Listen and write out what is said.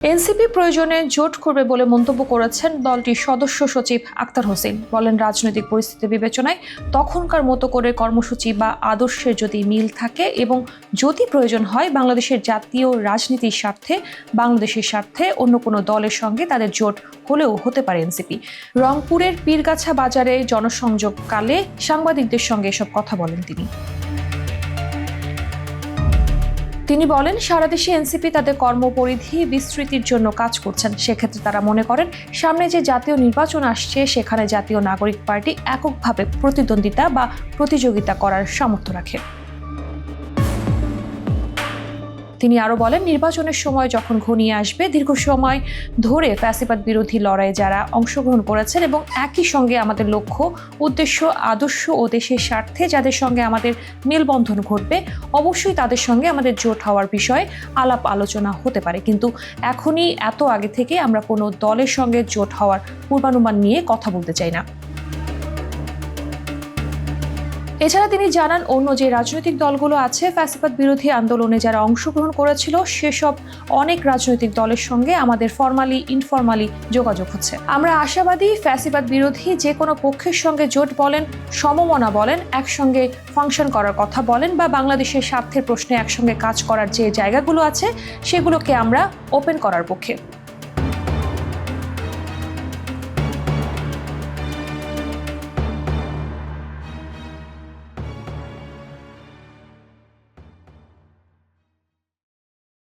NCP প্রয়োজনে জোট করবে বলে মন্তব্য করেছেন দলটির সদস্য সচিব আক্তার হোসেন। বলেন, রাজনৈতিক পরিস্থিতি বিবেচনায় তখনকার মতো করে কর্মসূচি বা আদর্শের যদি মিল থাকে এবং যদি প্রয়োজন হয় বাংলাদেশের জাতীয় রাজনীতির স্বার্থে, বাংলাদেশের স্বার্থে অন্য কোনো দলের সঙ্গে তাদের জোট হলেও হতে পারে এনসিপি। রংপুরের পীরগাছা বাজারে জনসংযোগকালে সাংবাদিকদের সঙ্গে এসব কথা বলেন তিনি বলেন, সারা দেশে এনসিপি তাদের কর্মপরিধি বিস্তৃতির জন্য কাজ করছেন। সেক্ষেত্রে তারা মনে করেন সামনে যে জাতীয় নির্বাচন আসছে সেখানে জাতীয় নাগরিক পার্টি এককভাবে প্রতিদ্বন্দ্বিতা বা প্রতিযোগিতা করার সামর্থ্য রাখে। তিনি আরো বলেন, নির্বাচনের সময় যখন ঘনিয়ে আসবে, দীর্ঘ সময় ধরে ফ্যাসিবাদ বিরোধী লড়াইয়ে যারা অংশগ্রহণ করেছেন এবং একই সঙ্গে আমাদের লক্ষ্য, উদ্দেশ্য, আদর্শ ও দেশের স্বার্থে যাদের সঙ্গে আমাদের মেলবন্ধন ঘটবে, অবশ্যই তাদের সঙ্গে আমাদের জোট হওয়ার বিষয়ে আলাপ আলোচনা হতে পারে। কিন্তু এখনই এত আগে থেকে আমরা কোনো দলের সঙ্গে জোট হওয়ার পূর্বানুমান নিয়ে কথা বলতে চাই না। এছাড়া তিনি জানান, অন্য যে রাজনৈতিক দলগুলো আছে ফ্যাসিবাদ বিরোধী আন্দোলনে যারা অংশগ্রহণ করেছিল সেসব অনেক রাজনৈতিক দলের সঙ্গে আমাদের ফরমালি ইনফরমালি যোগাযোগ হচ্ছে। আমরা আশাবাদী ফ্যাসিবাদ বিরোধী যে কোনো পক্ষের সঙ্গে জোট বলেন, সমমনা বলেন, একসঙ্গে ফাংশন করার কথা বলেন বা বাংলাদেশের স্বার্থের প্রশ্নে একসঙ্গে কাজ করার যে জায়গাগুলো আছে সেগুলোকে আমরা ওপেন করার পক্ষে।